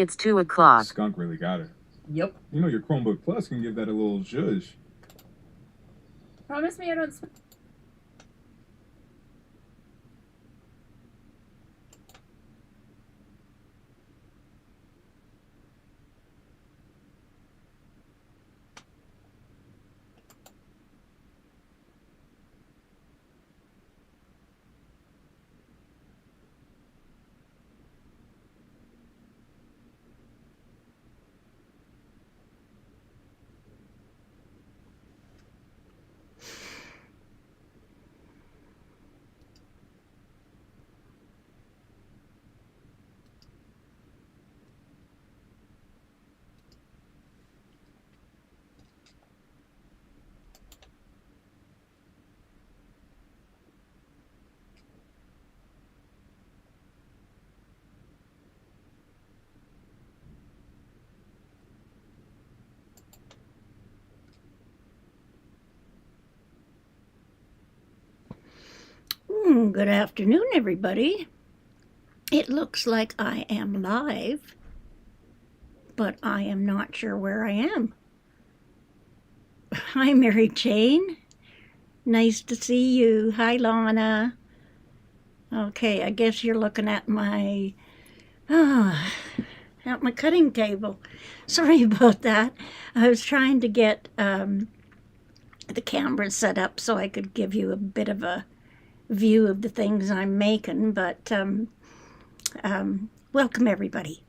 It's 2 o'clock. Skunk really got it. Yep. You know your Chromebook Plus can give that a little zhuzh. Promise me I don't... Good afternoon, everybody. It looks like I am live, but I am not sure where I am. Hi, Mary Jane. Nice to see you. Hi, Lana. Okay, I guess you're looking at my cutting table. Sorry about that. I was trying to get the camera set up so I could give you a bit of a view of the things I'm making, but welcome everybody.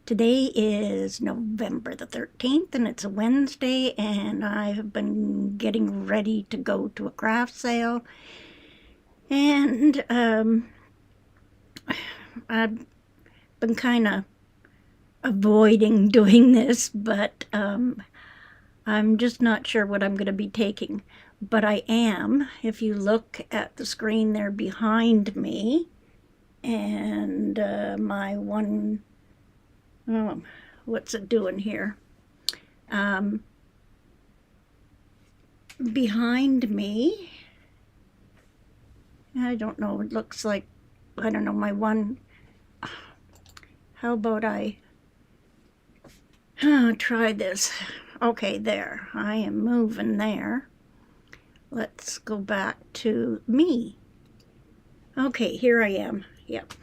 Today is November the 13th and it's a Wednesday, and I have been getting ready to go to a craft sale, and I've been kind of avoiding doing this, but I'm just not sure what I'm going to be taking. But I am, if you look at the screen there behind me, and my one, oh, what's it doing here? Behind me, I don't know, it looks like, I don't know, my one, how about I try this? Okay, there, I am moving there. Let's go back to me. Okay, here I am. Yep.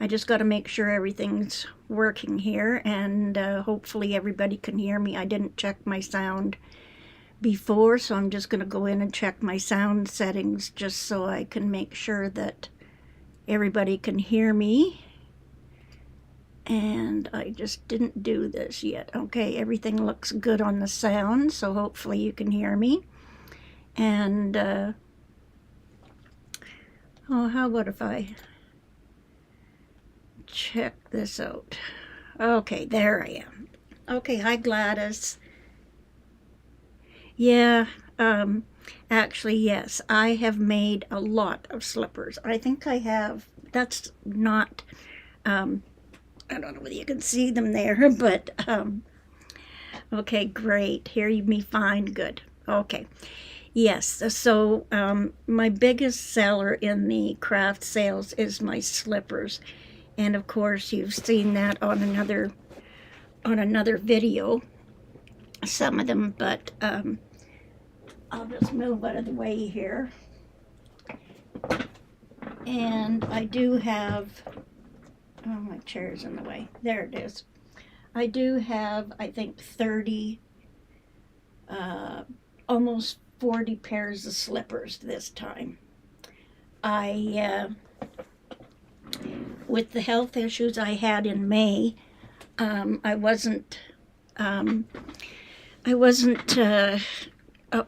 I just got to make sure everything's working here, and hopefully everybody can hear me. I didn't check my sound before, so I'm just going to go in and check my sound settings just so I can make sure that everybody can hear me. And I just didn't do this yet. Okay, everything looks good on the sound, so hopefully you can hear me. And oh, how about if I check this out? Okay, there I am. Okay, hi Gladys. Yeah, actually, yes, I have made a lot of slippers. I think I have, that's not, I don't know whether you can see them there, but okay, great. Hear me fine, good. Okay. Yes, so my biggest seller in the craft sales is my slippers, and of course you've seen that on another video, some of them, but I'll just move out of the way here. And I do have, oh, my chair's in the way, there it is. I do have, I think, 30, almost 40 pairs of slippers this time. With the health issues I had in May, I wasn't up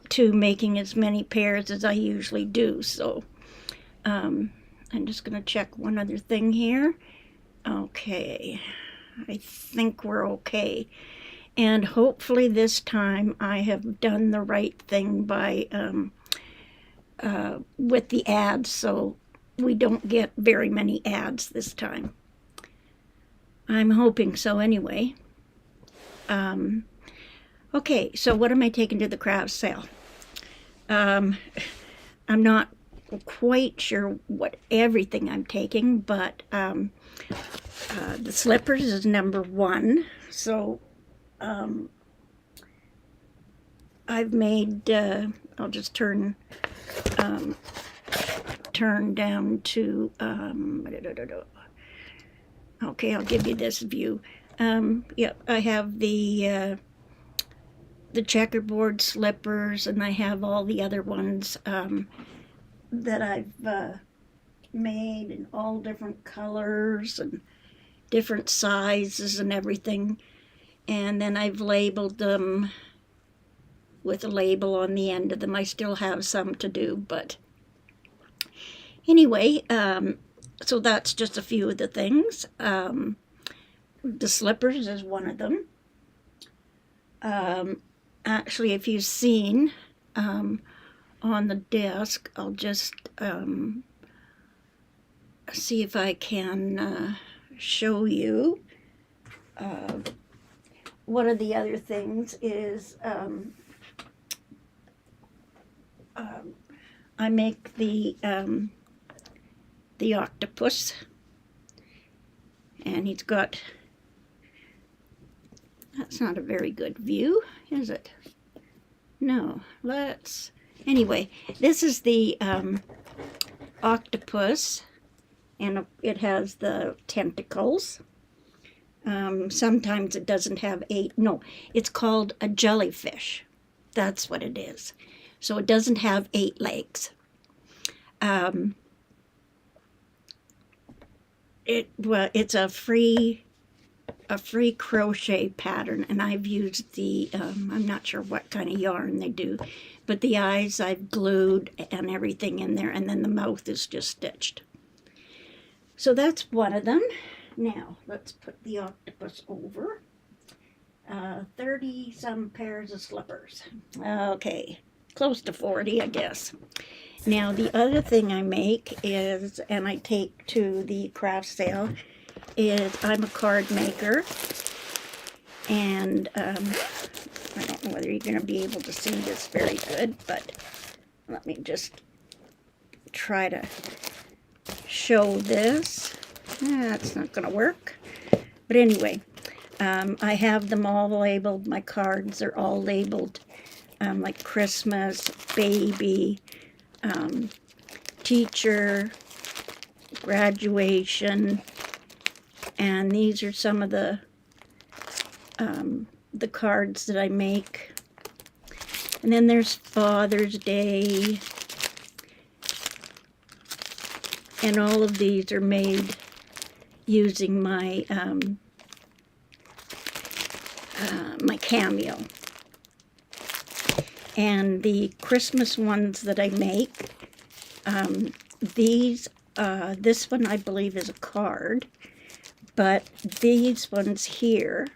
to making as many pairs as I usually do, so I'm just going to check one other thing here. Okay, I think we're okay. And hopefully this time I have done the right thing by with the ads, so we don't get very many ads this time. I'm hoping so anyway. Okay, so what am I taking to the craft sale? I'm not quite sure what everything I'm taking, but the slippers is number 1. So I've made, I'll just turn down to, okay, I'll give you this view. Yep, I have the checkerboard slippers, and I have all the other ones that I've made in all different colors and different sizes and everything. And then I've labeled them with a label on the end of them. I still have some to do, but anyway, so that's just a few of the things. The slippers is one of them. Actually, if you've seen on the desk, I'll just see if I can show you. One of the other things is I make the octopus, and he's got, that's not a very good view, is it? No, anyway, this is the octopus, and it has the tentacles. Sometimes it doesn't have 8, no, it's called a jellyfish. That's what it is. So it doesn't have 8 legs. It's a free crochet pattern, and I've used the, I'm not sure what kind of yarn they do, but the eyes I've glued and everything in there, and then the mouth is just stitched. So that's one of them. Now, let's put the octopus over. 30 some pairs of slippers. Okay, close to 40, I guess. Now, the other thing I make is, and I take to the craft sale, is I'm a card maker. And I don't know whether you're going to be able to see this very good, but let me just try to show this. That's not going to work. But anyway, I have them all labeled. My cards are all labeled like Christmas, baby, teacher, graduation, and these are some of the cards that I make. And then there's Father's Day, and all of these are made using my my cameo. And the Christmas ones that I make, this one I believe is a card, but these ones here,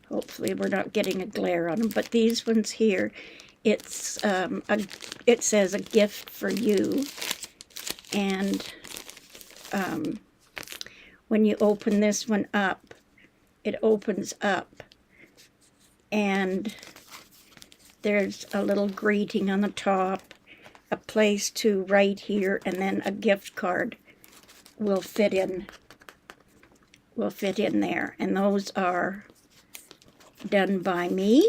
hopefully we're not getting a glare on them, but these ones here, it says a gift for you, and when you open this one up, it opens up, and there's a little greeting on the top, a place to write here, and then a gift card will fit in there. And those are done by me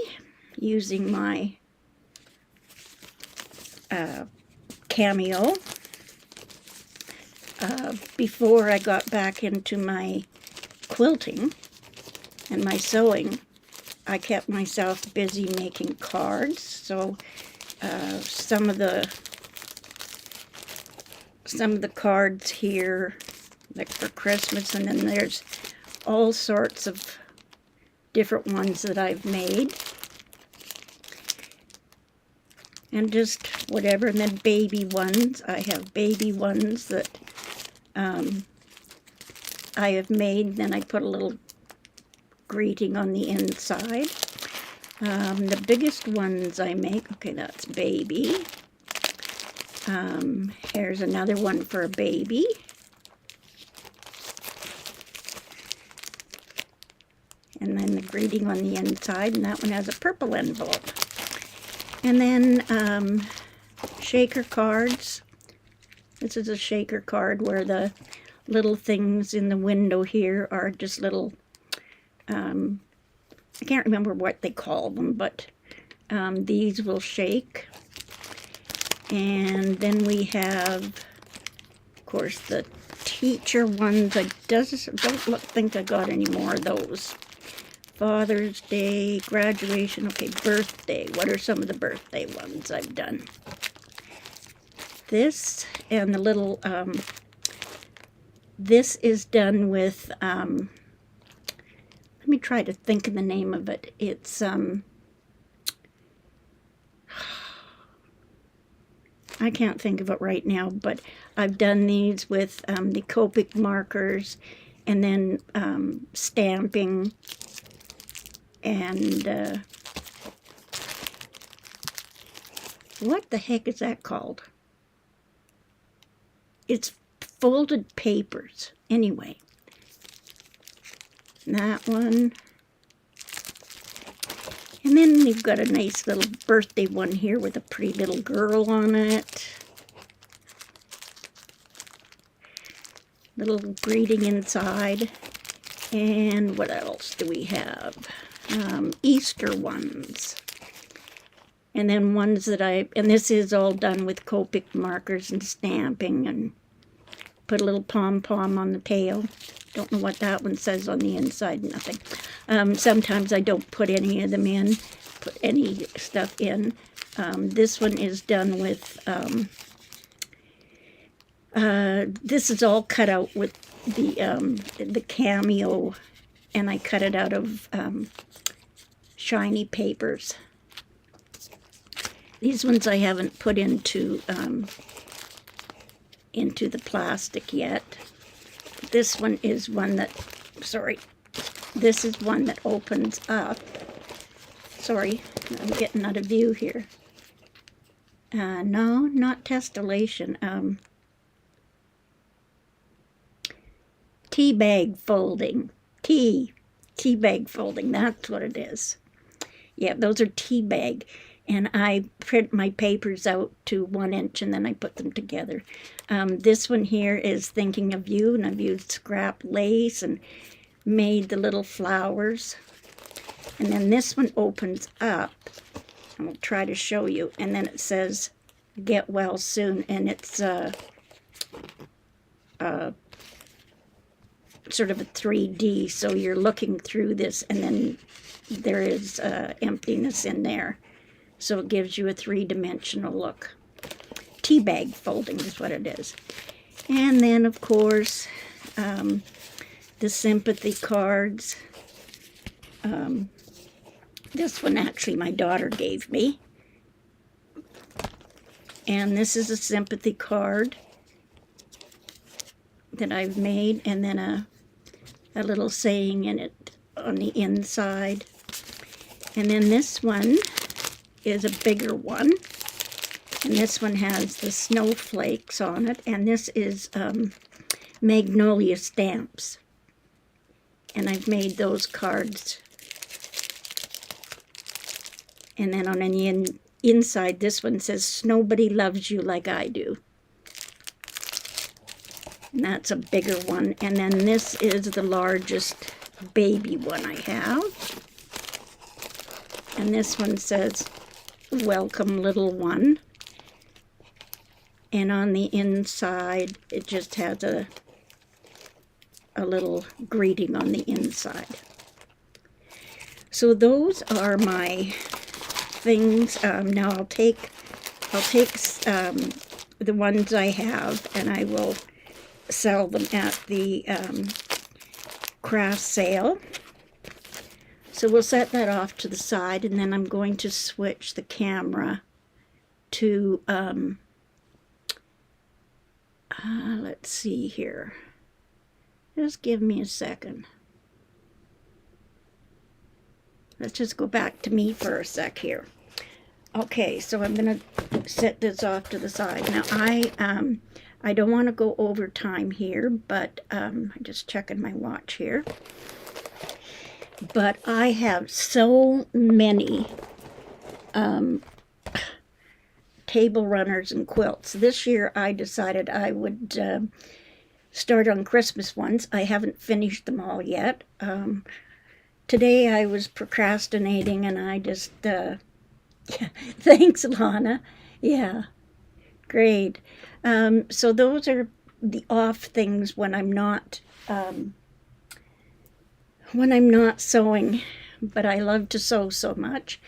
using my cameo. Before I got back into my quilting and my sewing, I kept myself busy making cards. So some of the cards here, like for Christmas, and then there's all sorts of different ones that I've made, and just whatever. And then baby ones, I have baby ones that I have made, then I put a little greeting on the inside. The biggest ones I make, okay, that's baby. Here's another one for a baby. And then the greeting on the inside, and that one has a purple envelope. And then shaker cards. This is a shaker card where the little things in the window here are just little, I can't remember what they call them, but these will shake. And then we have, of course, the teacher ones. I don't think I got any more of those. Father's Day, graduation, okay, birthday. What are some of the birthday ones I've done? This and the little, this is done with, let me try to think of the name of it. It's, I can't think of it right now, but I've done these with the Copic markers and then stamping and what the heck is that called? It's folded papers. Anyway, that one. And then we've got a nice little birthday one here with a pretty little girl on it. Little greeting inside. And what else do we have? Easter ones. And then ones that and this is all done with Copic markers and stamping, and put a little pom-pom on the tail. Don't know what that one says on the inside, nothing. Sometimes I don't put any of them in, put any stuff in. This one is done with, this is all cut out with the cameo, and I cut it out of shiny papers. These ones I haven't put into the plastic yet. This one is one that, sorry, this is one that opens up. Sorry, I'm getting out of view here. No, not testillation. Tea bag folding. Tea bag folding, that's what it is. Yeah, those are tea bag. And I print my papers out to 1 inch and then I put them together. This one here is Thinking of You, and I've used scrap lace and made the little flowers. And then this one opens up, and I'll try to show you, and then it says, Get Well Soon, and it's sort of a 3D, so you're looking through this, and then there is emptiness in there. So it gives you a 3-dimensional look. Tea bag folding is what it is. And then, of course, the sympathy cards. This one actually my daughter gave me. And this is a sympathy card that I've made, and then a little saying in it on the inside. And then this one is a bigger one, and this one has the snowflakes on it, and this is magnolia stamps, and I've made those cards. And then on the inside, this one says, Nobody Loves You Like I Do, and that's a bigger one. And then this is the largest baby one I have, and this one says, Welcome Little One, and on the inside it just has a little greeting on the inside. So those are my things. Now I'll take the ones I have, and I will sell them at the craft sale. So we'll set that off to the side, and then I'm going to switch the camera to, let's see here. Just give me a second. Let's just go back to me for a sec here. Okay, so I'm going to set this off to the side. Now, I don't want to go over time here, but I'm just checking my watch here. But I have so many table runners and quilts. This year I decided I would start on Christmas ones. I haven't finished them all yet. Today I was procrastinating and I just, thanks Lana. Yeah, great. So those are the off things when I'm not sewing, but I love to sew so much.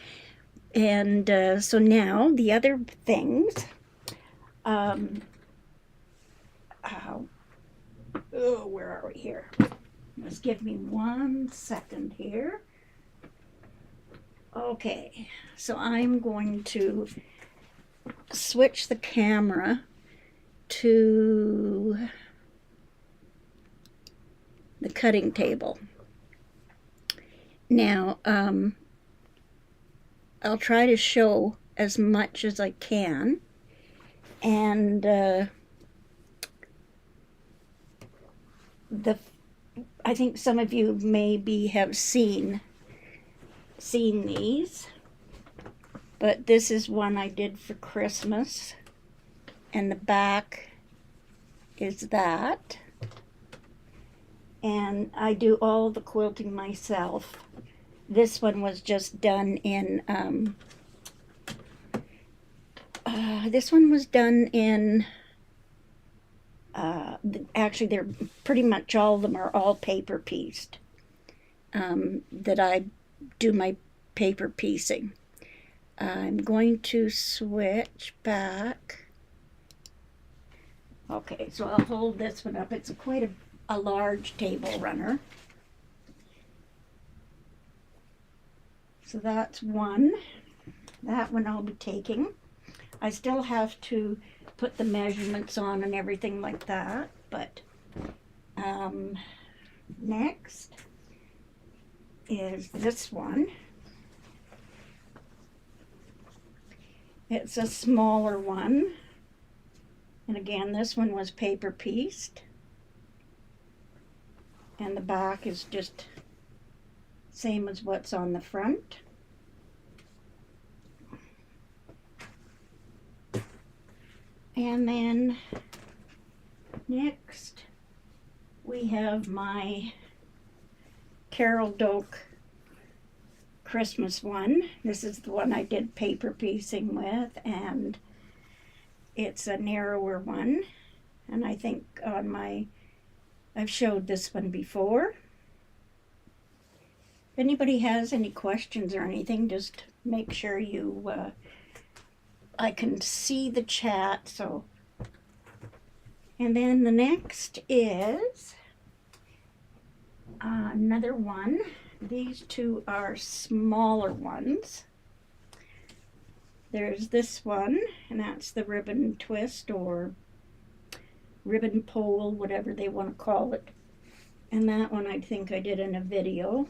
And so now the other things, where are we here? Just give me 1 second here. Okay, so I'm going to switch the camera to the cutting table. Now, I'll try to show as much as I can, and I think some of you maybe have seen these, but this is one I did for Christmas, and the back is that, and I do all the quilting myself. This one was just done in, actually they're pretty much all of them are all paper pieced, that I do my paper piecing. I'm going to switch back. Okay, so I'll hold this one up. It's quite a large table runner. So that's one. That one I'll be taking. I still have to put the measurements on and everything like that, but next is this one. It's a smaller one, and again this one was paper pieced, and the back is just same as what's on the front. And then next we have my Carol DOAK Christmas one. This is the one I did paper piecing with, and it's a narrower one, and I think I've showed this one before. If anybody has any questions or anything, just make sure you I can see the chat. So, and then the next is another one. These two are smaller ones. There's this one, and that's the ribbon twist or ribbon pole, whatever they want to call it. And that one I think I did in a video.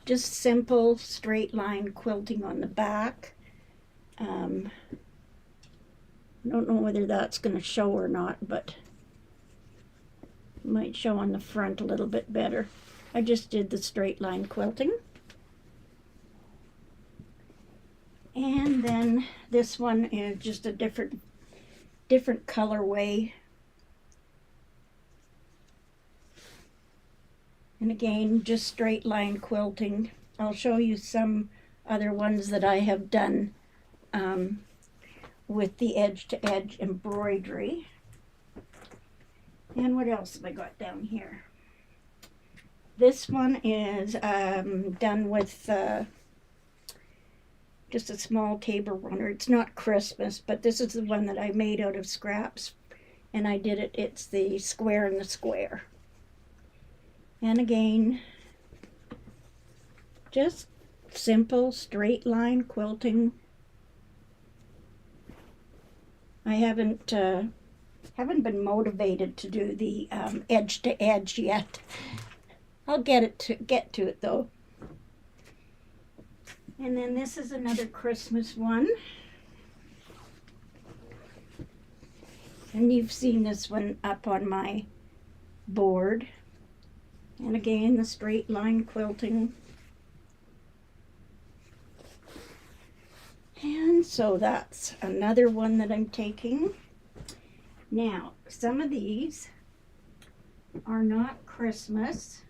Just simple straight line quilting on the back. I don't know whether that's going to show or not, but it might show on the front a little bit better. I just did the straight line quilting. And then this one is just a different colorway. And again, just straight line quilting. I'll show you some other ones that I have done with the edge-to-edge embroidery. And what else have I got down here? This one is done with just a small table runner. It's not Christmas, but this is the one that I made out of scraps. And I did it, it's the square in the square. And again, just simple straight line quilting. I haven't been motivated to do the edge to edge yet. I'll get to it though. And then this is another Christmas one. And you've seen this one up on my board. And again, the straight line quilting. So that's another one that I'm taking. Now, some of these are not Christmas,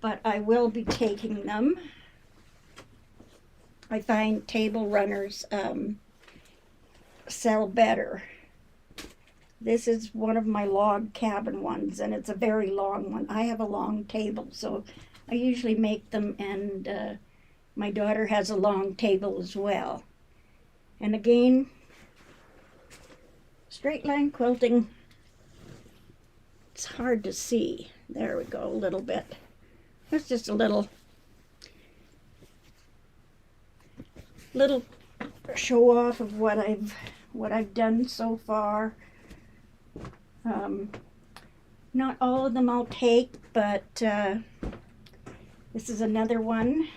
but I will be taking them. I find table runners sell better. This is one of my log cabin ones, and it's a very long one. I have a long table, so I usually make them, and my daughter has a long table as well. And again, straight line quilting. It's hard to see. There we go, a little bit. That's just a little show off of what I've done so far. Not all of them I'll take, but this is another one,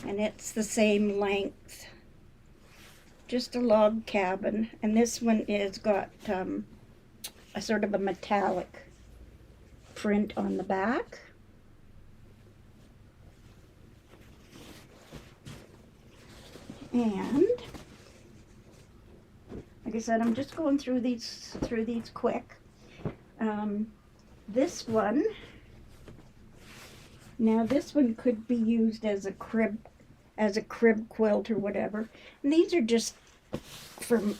and it's the same length, just a log cabin. And this one is got a sort of a metallic print on the back. And like I said, I'm just going through these quick. This one, now this one could be used as a crib quilt or whatever. And these are just from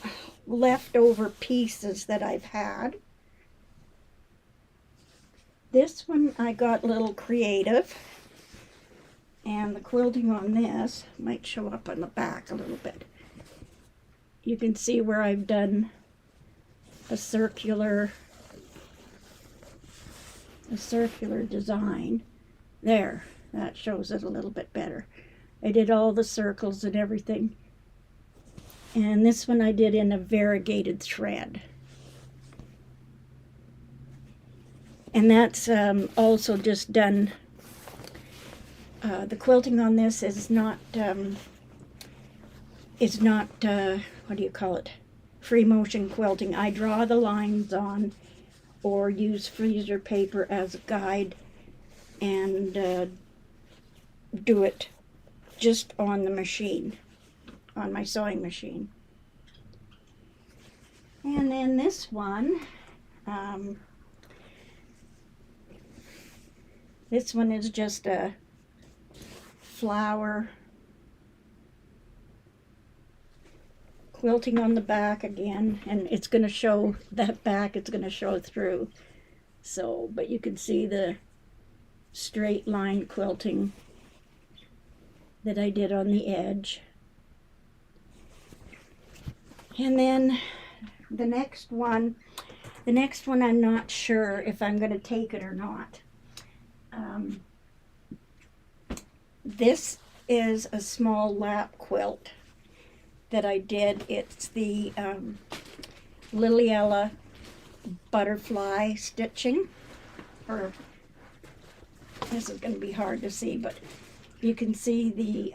leftover pieces that I've had. This one I got a little creative, and the quilting on this might show up on the back a little bit. You can see where I've done a circular design. There, that shows it a little bit better. I did all the circles and everything. And this one I did in a variegated thread. And that's also just done, the quilting on this is not what do you call it? Free motion quilting. I draw the lines on or use freezer paper as a guide and do it just on the machine, on my sewing machine. And then this one, this one is just a flower quilting on the back again, and it's going to show that back, it's going to show through. So, but you can see the straight line quilting that I did on the edge. And then the next one I'm not sure if I'm going to take it or not. This is a small lap quilt that I did. It's the Liliella butterfly stitching, or this is going to be hard to see, but you can see the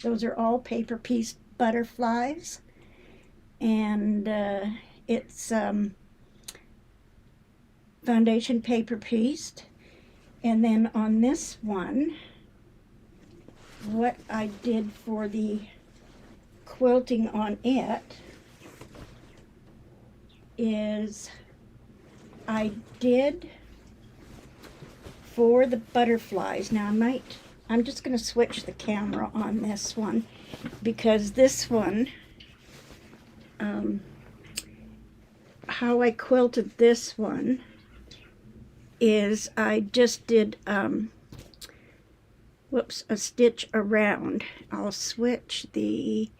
those are all paper piece butterflies, and it's foundation paper pieced. And then on this one, what I did for the quilting on it is I did for the butterflies. Now I'm just going to switch the camera on this one, because this one, how I quilted this one is I just did a stitch around. I'll switch the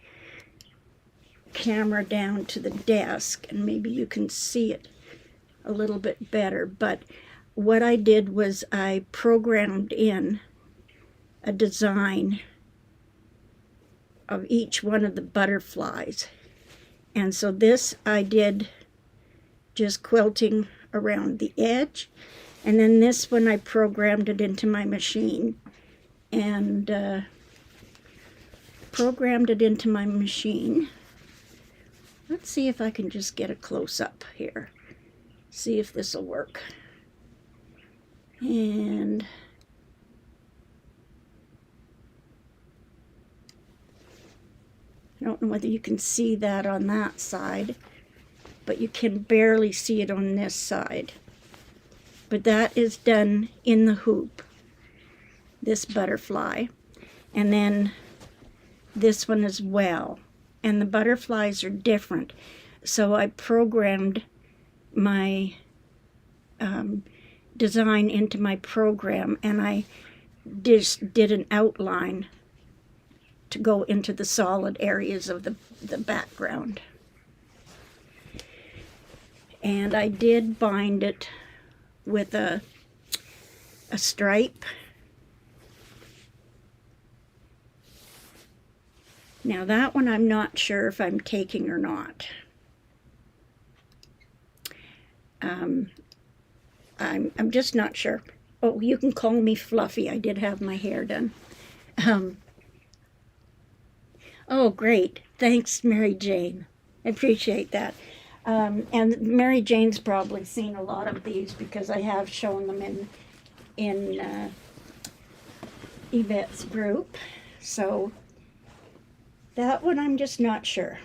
camera down to the desk and maybe you can see it a little bit better. But what I did was I programmed in a design of each one of the butterflies. And so this I did just quilting around the edge. And then this one I programmed it into my machine. And programmed it into my machine. Let's see if I can just get a close-up here. See if this will work. And I don't know whether you can see that on that side, but you can barely see it on this side. But that is done in the hoop, this butterfly. And then this one as well. And the butterflies are different. So I programmed my design into my program, and I just did an outline to go into the solid areas of the background. And I did bind it with a stripe. Now that one I'm not sure if I'm taking or not. I'm just not sure. Oh, you can call me Fluffy. I did have my hair done. Oh, great. Thanks, Mary Jane. I appreciate that. And Mary Jane's probably seen a lot of these because I have shown them in Yvette's group. So that one I'm just not sure.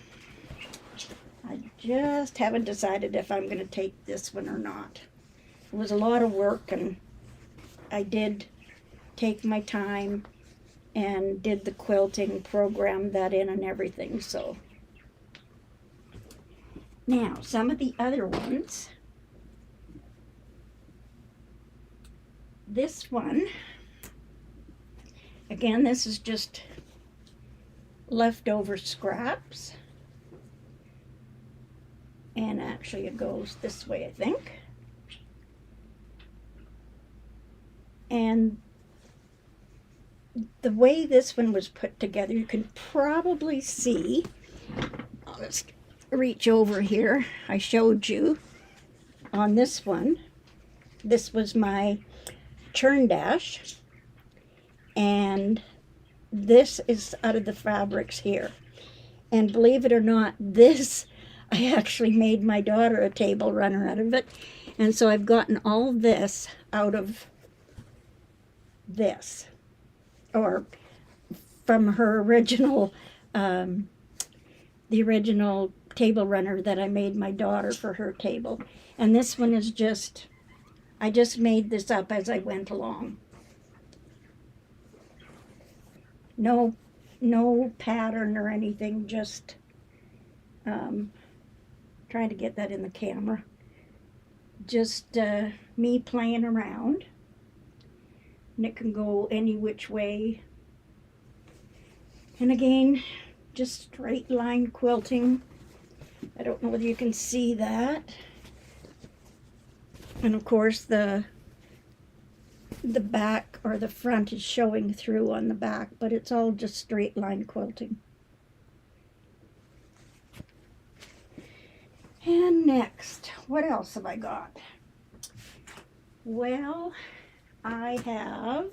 I just haven't decided if I'm going to take this one or not. It was a lot of work, and I did take my time and did the quilting, programmed that in and everything. So now some of the other ones. This one, again, this is just leftover scraps. And actually it goes this way, I think. And the way this one was put together, you can probably see, let's reach over here. I showed you on this one. This was my CHURN Dash, and this is out of the fabrics here. And believe it or not, this, I actually made my daughter a table runner out of it. And so I've gotten all this out of this, or from her original, the original table runner that I made my daughter for her table. And this one is just, I just made this up as I went along. No pattern or anything, just trying to get that in the camera. Just me playing around. And it can go any which way. And again, just straight line quilting. I don't know whether you can see that. And of course the back or the front is showing through on the back, but it's all just straight line quilting. And next, what else have I got? Well, I have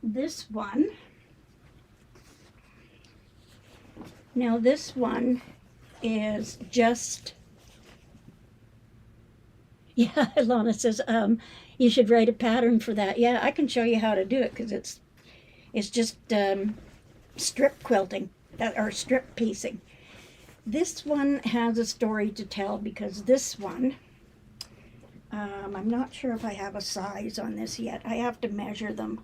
this one. Now this one is just, yeah, Lana says, you should write a pattern for that. Yeah, I can show you how to do it, because it's just strip quilting, or strip piecing. This one has a story to tell, because this one, I'm not sure if I have a size on this yet. I have to measure them,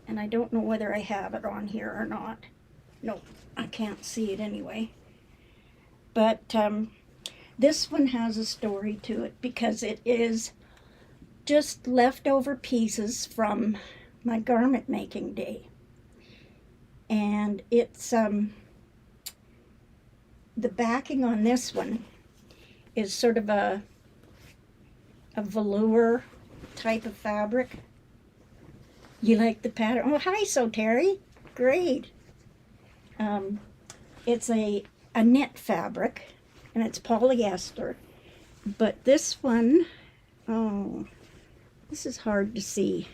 and I don't know whether I have it on here or not. No, I can't see it anyway. But this one has a story to it, because it is just leftover pieces from my garment making day. And it's, the backing on this one is sort of a velour type of fabric. You like the pattern? Oh, hi, So Terry. Great. It's a knit fabric, and it's polyester. But this one, oh, this is hard to see.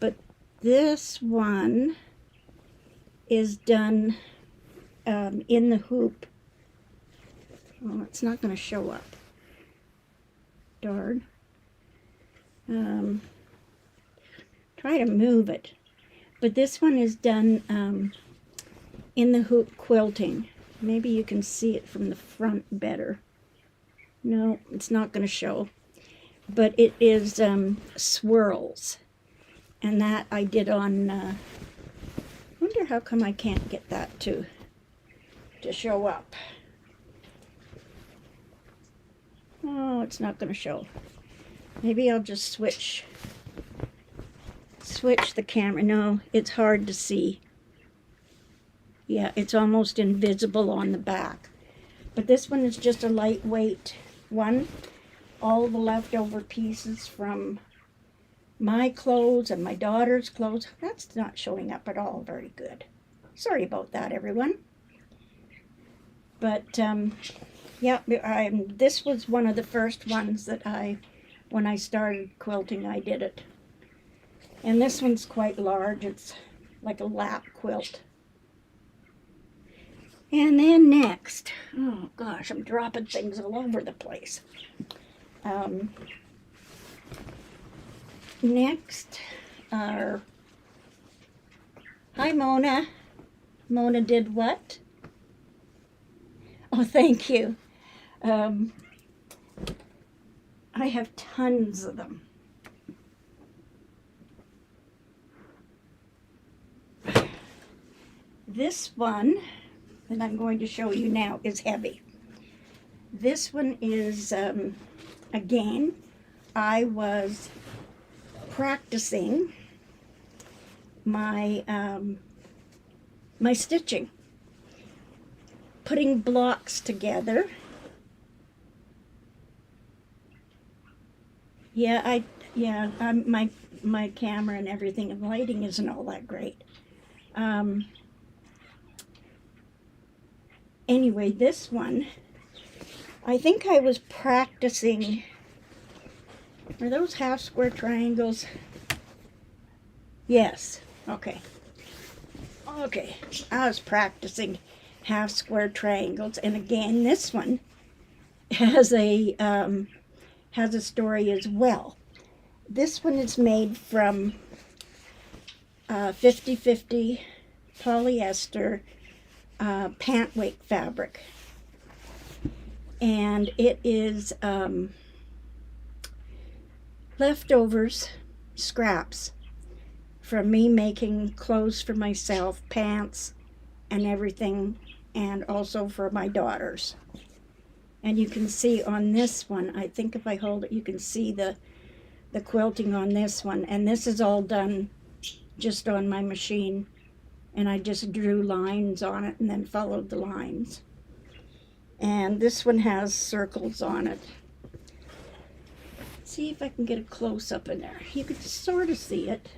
But this one is done in the hoop. Well, it's not going to show up. Darn. Try to move it. But this one is done in the hoop quilting. Maybe you can see it from the front better. No, it's not going to show. But it is swirls. And that I did on, wonder how come I can't get that to show up. Oh, it's not going to show. Maybe I'll just switch the camera. No, it's hard to see. Yeah, it's almost invisible on the back. But this one is just a lightweight one. All the leftover pieces from my clothes and my daughter's clothes. That's not showing up at all very good. Sorry about that, everyone. But yeah, this was one of the first ones that when I started quilting, I did it. And this one's quite large. It's like a lap quilt. And then next, oh gosh, I'm dropping things all over the place. Next are, hi Mona. Mona did what? Oh, thank you. I have tons of them. This one that I'm going to show you now is heavy. This one is, again, I was practicing my my stitching, putting blocks together. Yeah, my camera and everything and lighting isn't all that great. Anyway, this one, I think I was practicing. Are those half square triangles? Yes. Okay. Okay. I was practicing half square triangles, and again, this one has a story as well. This one is made from 50/50 polyester pant weight fabric, and it is leftovers, scraps from me making clothes for myself, pants and everything, and also for my daughters. And you can see on this one, I think if I hold it, you can see the quilting on this one, and this is all done just on my machine, and I just drew lines on it and then followed the lines. And this one has circles on it. See if I can get a close-up in there. You can sort of see it,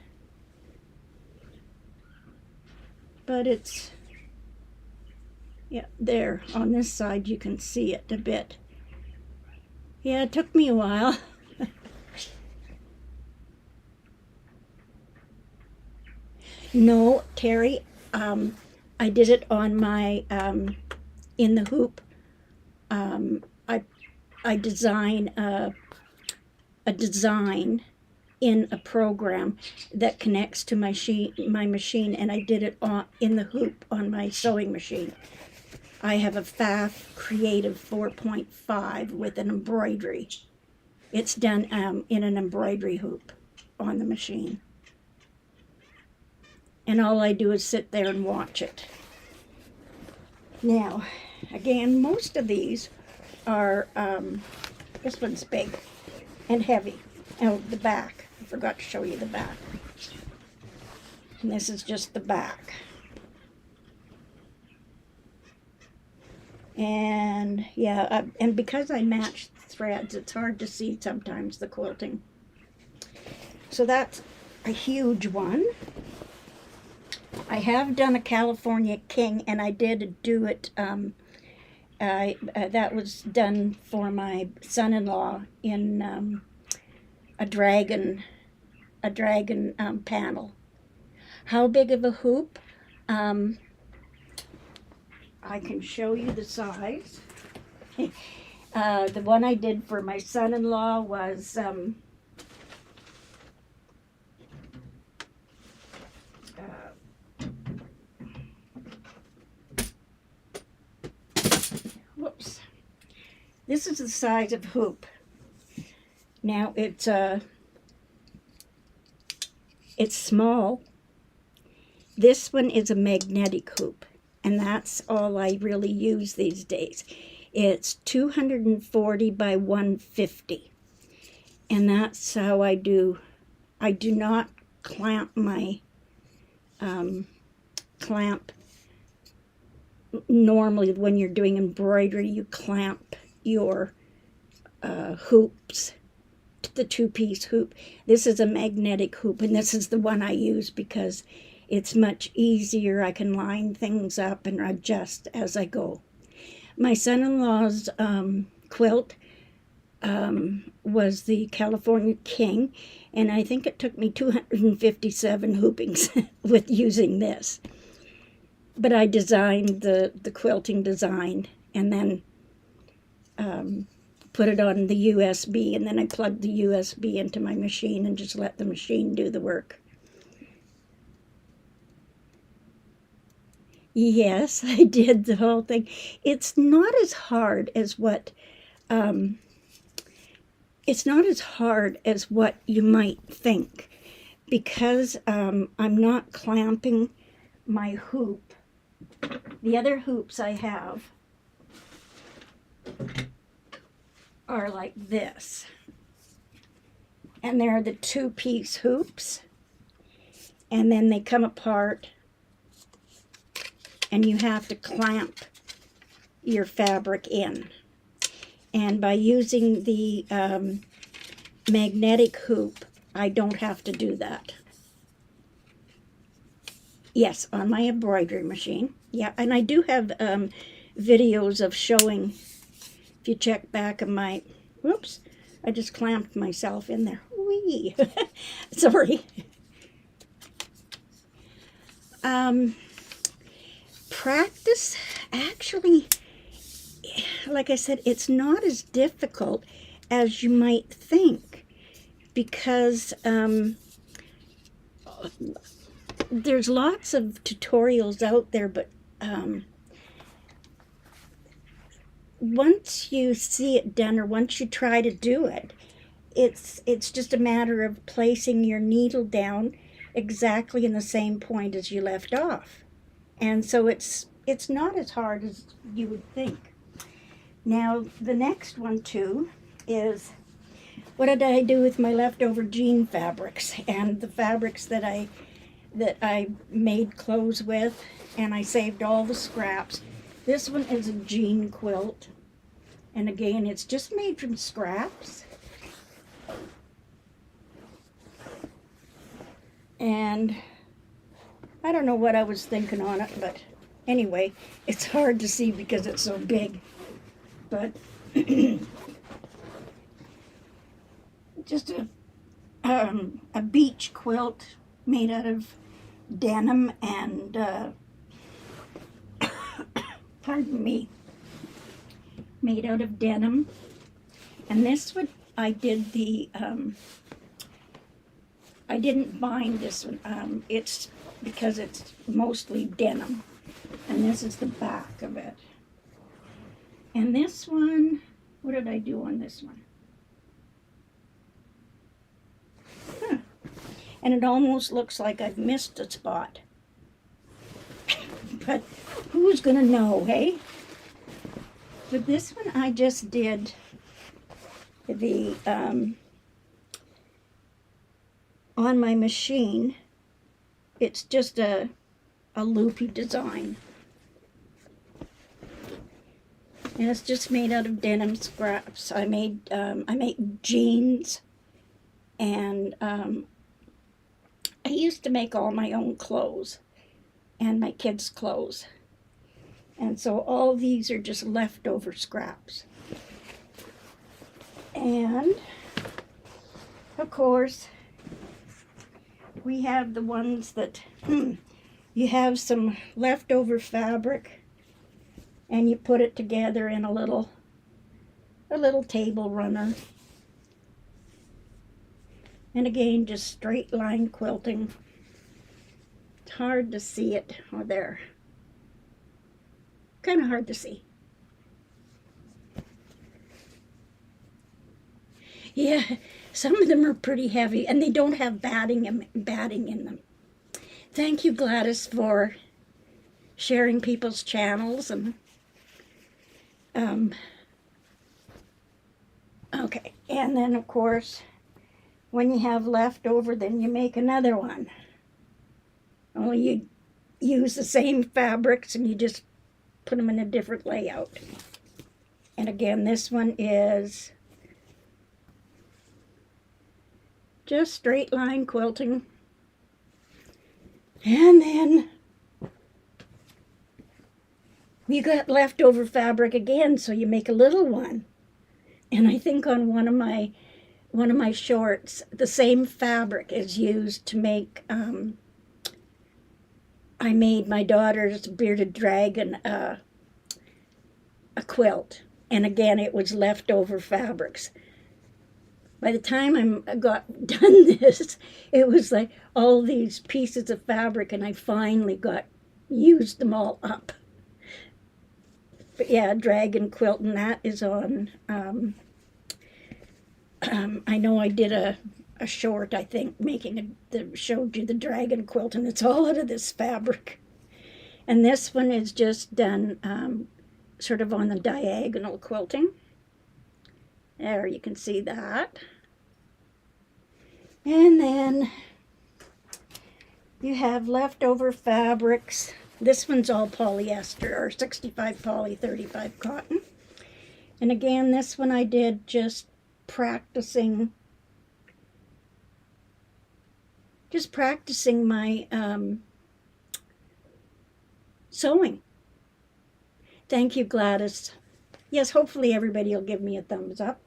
but it's, yeah, there on this side you can see it a bit. Yeah, it took me a while. No, Terry, I did it on my in the hoop. I design a design in a program that connects to my machine, and I did it in the hoop on my sewing machine. I have a FAF Creative 4.5 with an embroidery. It's done in an embroidery hoop on the machine. And all I do is sit there and watch it. Now, again, most of these are, this one's big and heavy. Oh, the back. I forgot to show you the back. And this is just the back. And yeah, and because I match threads, it's hard to see sometimes the quilting. So that's a huge one. I have done a California King, and I did do it, that was done for my son-in-law in a dragon panel. How big of a hoop? I can show you the size. The one I did for my son-in-law was whoops. This is the size of hoop. Now it's small. This one is a magnetic hoop, and that's all I really use these days. It's 240 by 150, and that's how I do. I do not clamp my clamp. Normally when you're doing embroidery, you clamp your hoops to the two-piece hoop. This is a magnetic hoop, and this is the one I use because it's much easier. I can line things up and adjust as I go. My son-in-law's quilt was the California King, and I think it took me 257 hoopings with using this. But I designed the quilting design and then put it on the USB, and then I plugged the USB into my machine and just let the machine do the work. Yes, I did the whole thing. It's not as hard as what you might think, because I'm not clamping my hoop. The other hoops I have are like this, and they're the two-piece hoops, and then they come apart, and you have to clamp your fabric in. And by using the magnetic hoop, I don't have to do that. Yes, on my embroidery machine. Yeah, and I do have videos of showing. If you check back of my, whoops, I just clamped myself in there. Whee! Sorry. Practice, actually, like I said, it's not as difficult as you might think, because there's lots of tutorials out there, but once you see it done, or once you try to do it, it's just a matter of placing your needle down exactly in the same point as you left off. And so it's not as hard as you would think. Now, the next one too is, what did I do with my leftover jean fabrics and the fabrics that I made clothes with, and I saved all the scraps. This one is a jean quilt, and again, it's just made from scraps. And I don't know what I was thinking on it, but anyway, it's hard to see because it's so big. But just a beach quilt made out of denim and pardon me, made out of denim. And this one, I did the I didn't bind this one. It's because it's mostly denim, and this is the back of it. And this one, what did I do on this one? And it almost looks like I've missed a spot. But who's gonna know, hey? But this one I just did the, on my machine. It's just a loopy design. And it's just made out of denim scraps. I make jeans, and I used to make all my own clothes and my kids' clothes. And so all these are just leftover scraps. And of course, we have the ones that you have some leftover fabric and you put it together in a little table runner. And again, just straight line quilting. It's hard to see it. Oh, there. Kind of hard to see. Yeah, some of them are pretty heavy, and they don't have batting in them. Thank you, Gladys, for sharing people's channels. And okay, and then of course, when you have leftover, then you make another one. Only you use the same fabrics and you just put them in a different layout. And again, this one is just straight line quilting. And then you got leftover fabric again, so you make a little one. And I think on one of my shorts, the same fabric is used to make, I made my daughter's bearded dragon a quilt. And again, it was leftover fabrics. By the time I got done this, it was like all these pieces of fabric, and I finally used them all up. But yeah, dragon quilt, and that is on, I know I did a short, I think, that showed you the dragon quilt, and it's all out of this fabric. And this one is just done sort of on the diagonal quilting. There, you can see that. And then you have leftover fabrics. This one's all polyester, or 65 poly, 35 cotton. And again, this one I did just practicing my sewing. Thank you, Gladys. Yes, hopefully everybody will give me a thumbs up.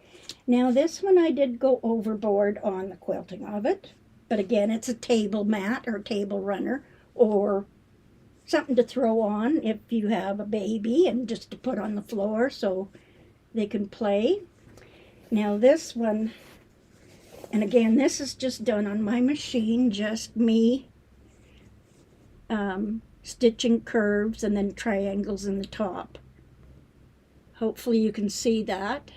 Now this one I did go overboard on the quilting of it, but again, it's a table mat or table runner or something to throw on if you have a baby, and just to put on the floor so they can play. Now this one, and again, this is just done on my machine, just me stitching curves and then triangles in the top. Hopefully you can see that.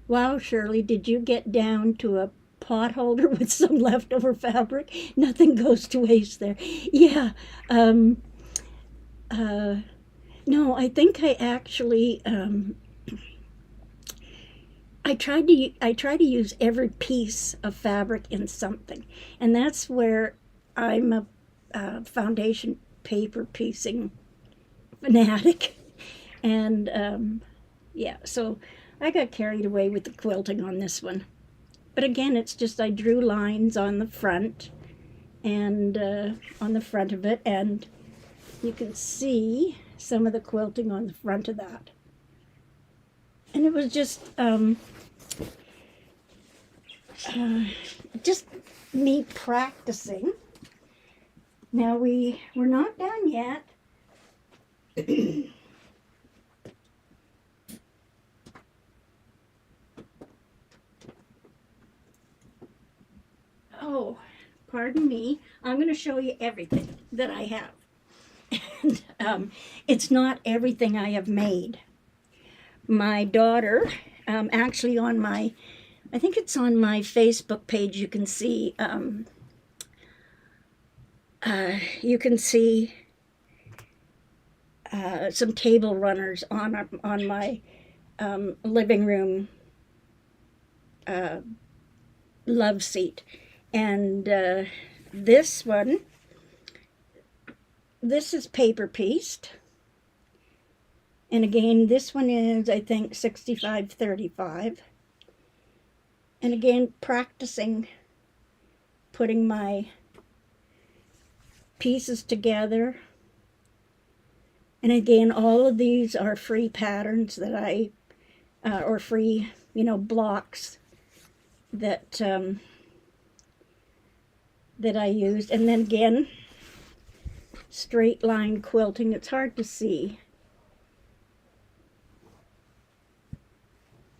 Wow, Shirley, did you get down to a pot holder with some leftover fabric? Nothing goes to waste there. Yeah. No, I think I actually I try to use every piece of fabric in something, and that's where I'm a foundation paper piecing fanatic. And yeah, so I got carried away with the quilting on this one. But again, it's just I drew lines on the front and on the front of it, and you can see some of the quilting on the front of that. And it was just me practicing. Now we're not done yet. Oh, pardon me. I'm going to show you everything that I have. And it's not everything I have made. My daughter, actually on my, I think it's on my Facebook page, you can see, some table runners on my living room love seat. And this one, this is paper pieced. And again, this one is, I think, 65-35. And again, practicing putting my pieces together. And again, all of these are free patterns that I, or free, blocks that that I used. And then again, straight line quilting. It's hard to see,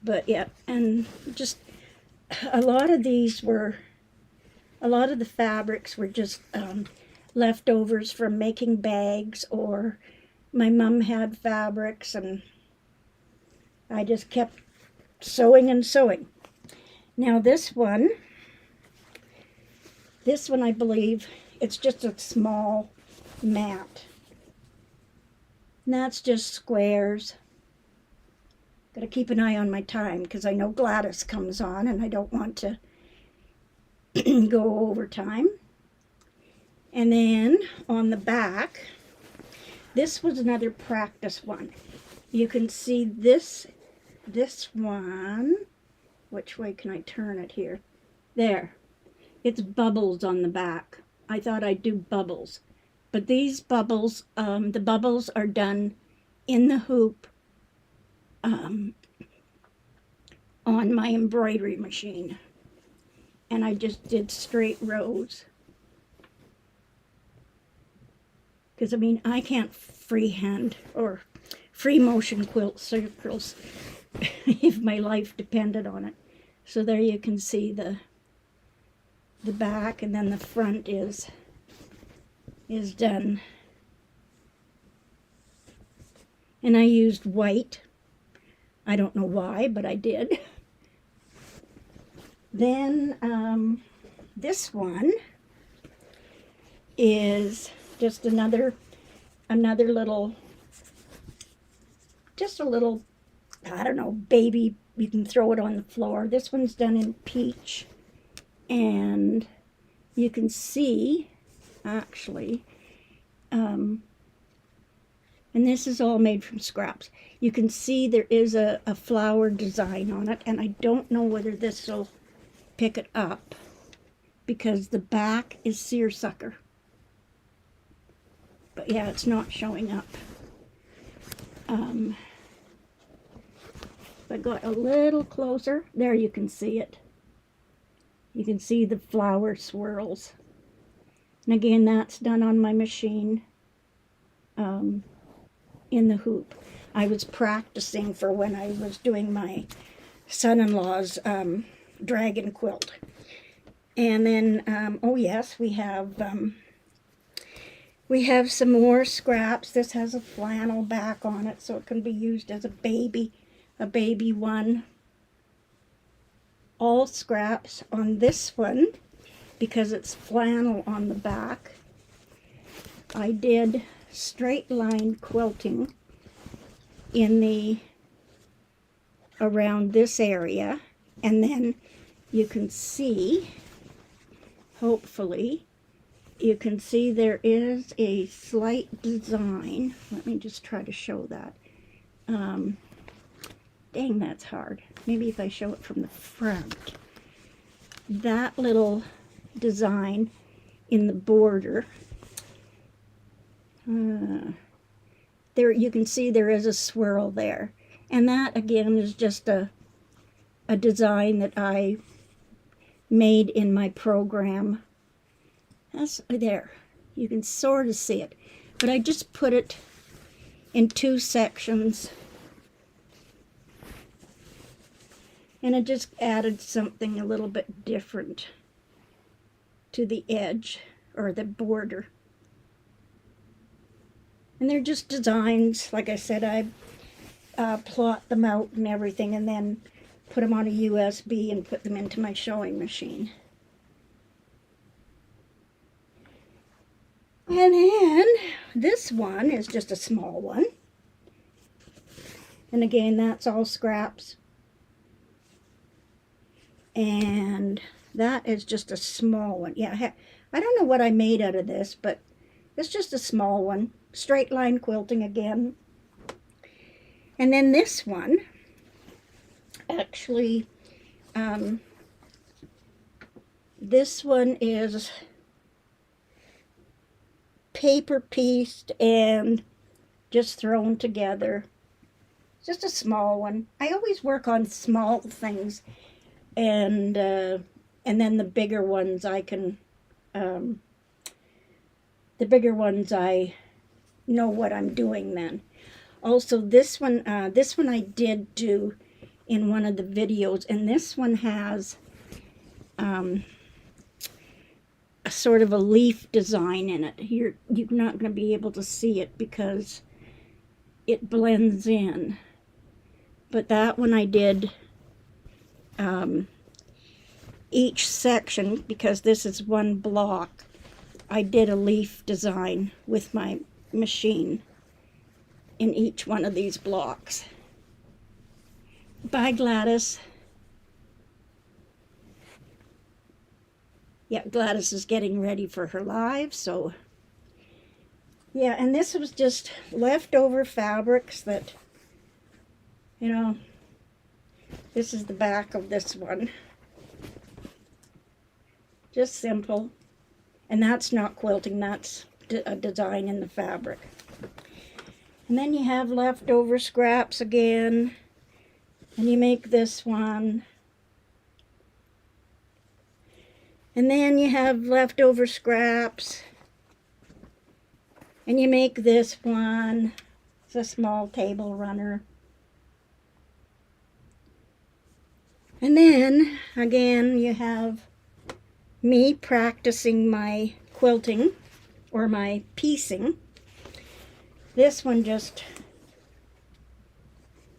but yeah, and just a lot of the fabrics were just leftovers from making bags, or my mom had fabrics, and I just kept sewing and sewing. Now this one I believe, it's just a small mat. And that's just squares. Got to keep an eye on my time because I know Gladys comes on and I don't want to go over time. And then on the back, this was another practice one. You can see this one. Which way can I turn it here? There. It's bubbles on the back. I thought I'd do bubbles. But these bubbles, the bubbles are done in the hoop on my embroidery machine. And I just did straight rows. Because, I mean, I can't freehand or free motion quilt circles if my life depended on it. So there you can see the back, and then the front is done. And I used white. I don't know why, but I did. Then this one is just another little, just a little, I don't know, baby. You can throw it on the floor. This one's done in peach. And you can see, actually, and this is all made from scraps. You can see there is a flower design on it, and I don't know whether this will pick it up because the back is seersucker. But yeah, it's not showing up. If I got a little closer, there you can see it. You can see the flower swirls. And again, that's done on my machine in the hoop. I was practicing for when I was doing my son-in-law's dragon quilt. And then, oh yes, we have some more scraps. This has a flannel back on it, so it can be used as a baby one. All scraps on this one, because it's flannel on the back. I did straight line quilting in the around this area, and then you can see, hopefully you can see there is a slight design. Let me just try to show that. Dang, that's hard. Maybe if I show it from the front. That little design in the border. There you can see there is a swirl there. And that again is just a design that I made in my program. That's there. You can sort of see it. But I just put it in two sections. And it just added something a little bit different to the edge or the border. And they're just designs. Like I said, I plot them out and everything, and then put them on a USB and put them into my sewing machine. And then this one is just a small one. And again, that's all scraps. And that is just a small one. Yeah, I don't know what I made out of this, but it's just a small one. Straight line quilting again. And then this one, actually, this one is paper pieced and just thrown together. Just a small one. I always work on small things. And then the bigger ones I can, the bigger ones I know what I'm doing then. Also this one I did do in one of the videos, and this one has a sort of a leaf design in it. You're not going to be able to see it because it blends in. but that one I did each section, because this is one block, I did a leaf design with my machine in each one of these blocks. Bye, Gladys. Yeah, Gladys is getting ready for her live, so yeah, and this was just leftover fabrics that, you know, this is the back of this one. Just simple. And that's not quilting, that's a design in the fabric. And then you have leftover scraps again, and you make this one. And then you have leftover scraps, and you make this one. It's a small table runner. And then, again, you have me practicing my quilting, or my piecing. This one just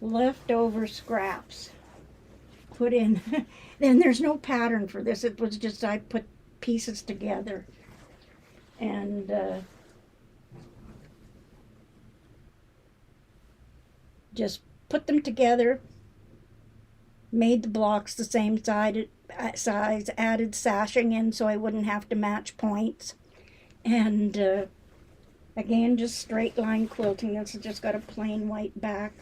leftover scraps put in. Then there's no pattern for this. It was just I put pieces together and just put them together, made the blocks the same size, added sashing in so I wouldn't have to match points, and again, just straight line quilting. This has just got a plain white back.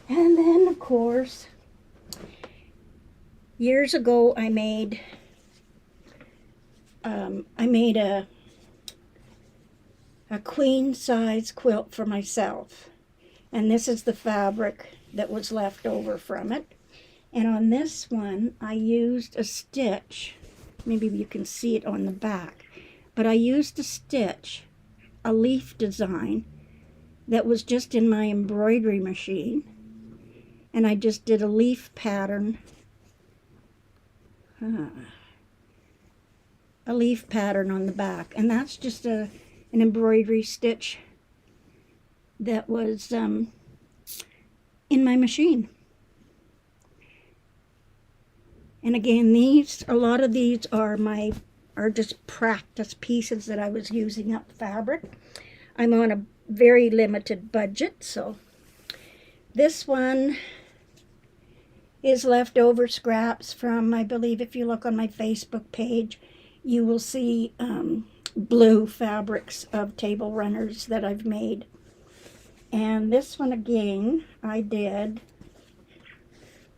And then, of course, years ago I made a queen size quilt for myself, and this is the fabric that was left over from it. And on this one I used a stitch, maybe you can see it on the back, but I used a stitch, a leaf design that was just in my embroidery machine, and I just did a leaf pattern, a leaf pattern on the back, and that's just an embroidery stitch that was in my machine. And again, a lot of these are just practice pieces that I was using up fabric. I'm on a very limited budget, so this one is leftover scraps from, I believe if you look on my Facebook page, you will see blue fabrics of table runners that I've made. And this one again, I did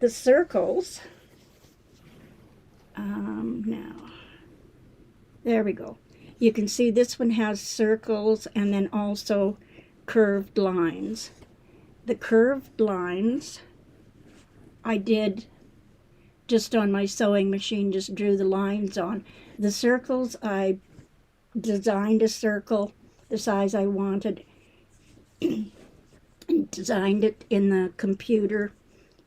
the circles. Now, there we go. You can see this one has circles and then also curved lines. The curved lines I did just on my sewing machine, just drew the lines on. The circles, I designed a circle the size I wanted and designed it in the computer,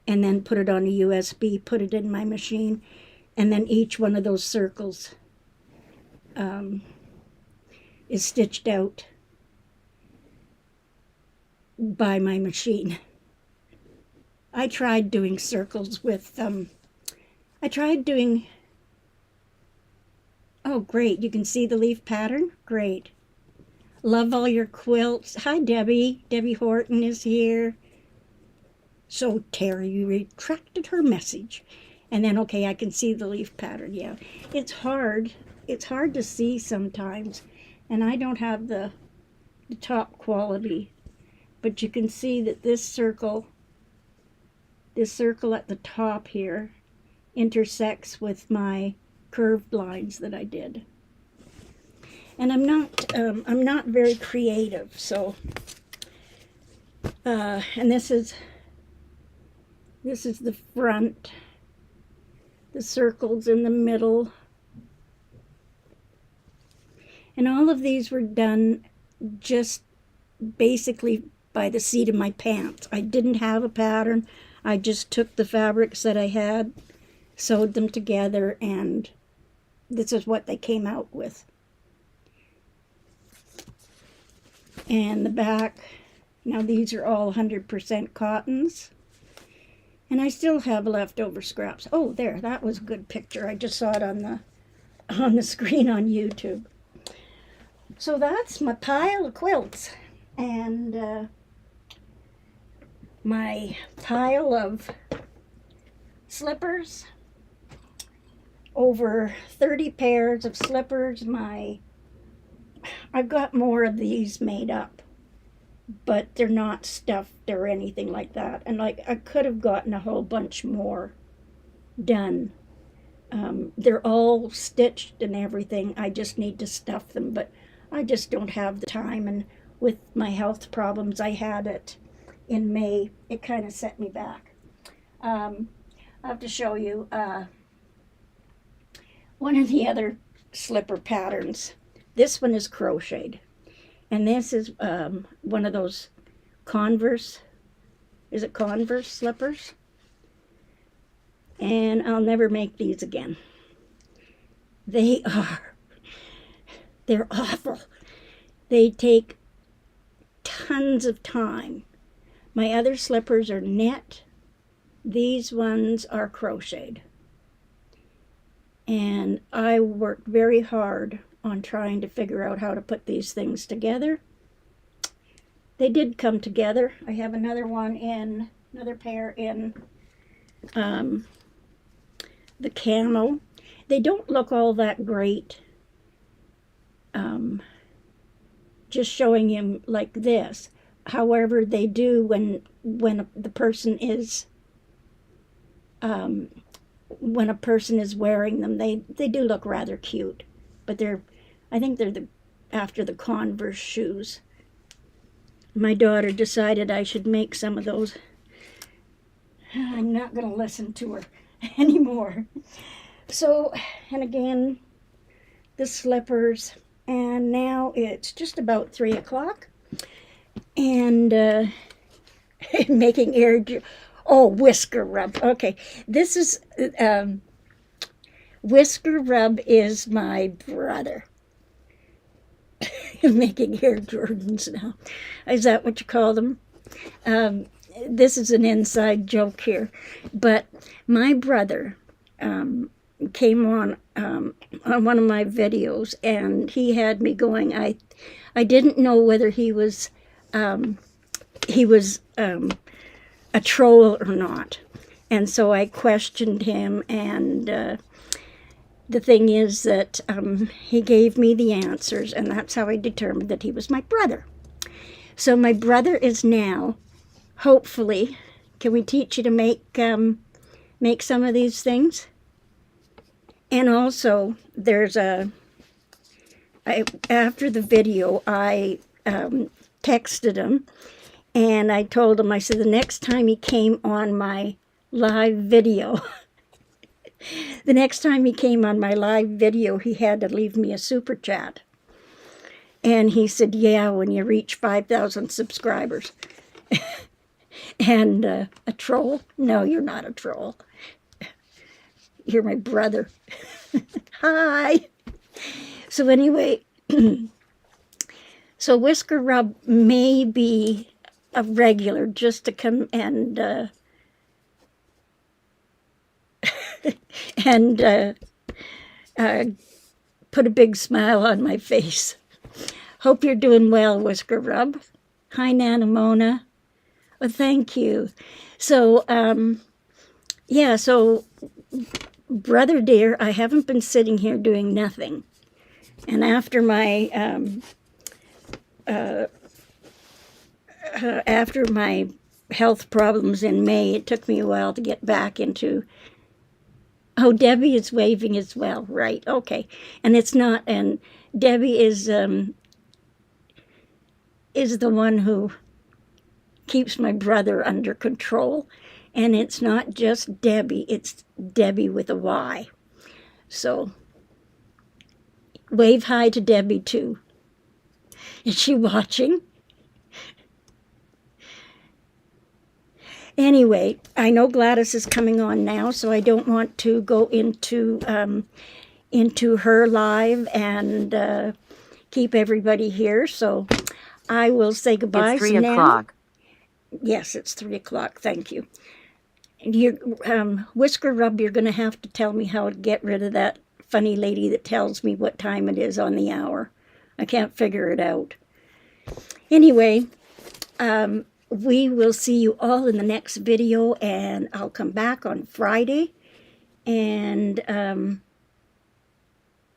and then put it on a USB, put it in my machine, and then each one of those circles is stitched out by my machine. I tried doing circles with, oh great, you can see the leaf pattern? Great. Love all your quilts. Hi Debbie. Debbie Horton is here. So Terry retracted her message. And then, okay, I can see the leaf pattern, yeah. It's hard to see sometimes, and I don't have the top quality, but you can see that this circle at the top here intersects with my curved lines that I did. And I'm not very creative, so and this is the front, the circles in the middle, and all of these were done just basically by the seat of my pants. I didn't have a pattern. I just took the fabrics that I had, sewed them together, and this is what they came out with. And the back, Now these are all 100% cottons. And I still have leftover scraps. Oh, there, that was a good picture. I just saw it on the screen on YouTube. So that's my pile of quilts. And my pile of slippers. Over 30 pairs of slippers. I've got more of these made up, but they're not stuffed or anything like that. And like, I could have gotten a whole bunch more done. They're all stitched and everything. I just need to stuff them, but I just don't have the time. And with my health problems I had in May, it kind of set me back. I have to show you one of the other slipper patterns. This one is crocheted. And this is one of those Converse, is it Converse slippers? And I'll never make these again. They're awful. They take tons of time. My other slippers are knit. These ones are crocheted. And I worked very hard on trying to figure out how to put these things together. They did come together. I have another pair in the camo. They don't look all that great. Just showing him like this. However, they do when the person is when a person is wearing them, they do look rather cute. But I think they're after the Converse shoes. My daughter decided I should make some of those. I'm not going to listen to her anymore. So, and again, the slippers. And now it's just about 3 o'clock. And making air... Oh, Whisker Rub. Okay, this is... Whisker Rub is my brother. Making Air Jordans now. Is that what you call them? This is an inside joke here. But my brother came on one of my videos, and he had me going. I didn't know whether he was a troll or not. And so I questioned him, and the thing is that he gave me the answers, and that's how I determined that he was my brother. So my brother is now, hopefully, can we teach you to make some of these things? And also, after the video, I texted him, and I told him, I said, the next time he came on my live video, he had to leave me a super chat. And he said, yeah, when you reach 5,000 subscribers. And a troll? No, you're not a troll. You're my brother. Hi. So anyway, so Whisker Rub may be a regular just to come and put a big smile on my face. Hope you're doing well, Whisker Rub. Hi, Nana Mona. Well, thank you. So, yeah, so, brother dear, I haven't been sitting here doing nothing. And after my health problems in May, it took me a while to get back into... Oh, Debbie is waving as well, right? Okay, and it's not, and Debbie is the one who keeps my brother under control, and it's not just Debbie; it's Debbie with a Y. So, wave hi to Debbie too. Is she watching? Anyway, I know Gladys is coming on now, so I don't want to go into her live and keep everybody here. So I will say goodbye. It's 3 o'clock. Yes, it's 3 o'clock. Thank you. Your Whisker Rub, you're going to have to tell me how to get rid of that funny lady that tells me what time it is on the hour. I can't figure it out. Anyway, we will see you all in the next video, and I'll come back on Friday. And I'm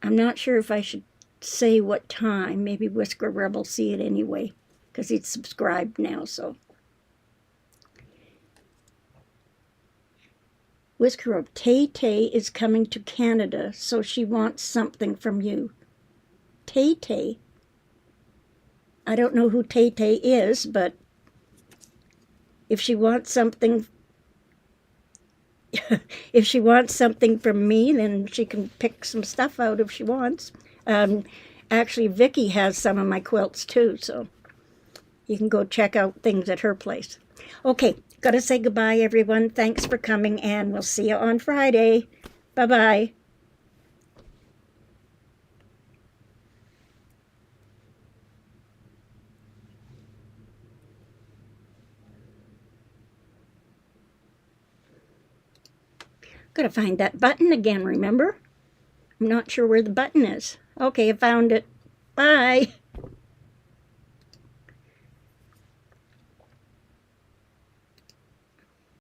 not sure if I should say what time. Maybe Whisker Rub will see it anyway, because he's subscribed now, so. Whisker Rub, Tay-Tay is coming to Canada, so she wants something from you. Tay-Tay. I don't know who Tay-Tay is, but if she wants something, if she wants something from me, then she can pick some stuff out if she wants. Actually, Vicky has some of my quilts too, so you can go check out things at her place. Okay, gotta say goodbye, everyone. Thanks for coming, and we'll see you on Friday. Bye-bye. Gotta find that button again, remember? I'm not sure where the button is. Okay, I found it. Bye.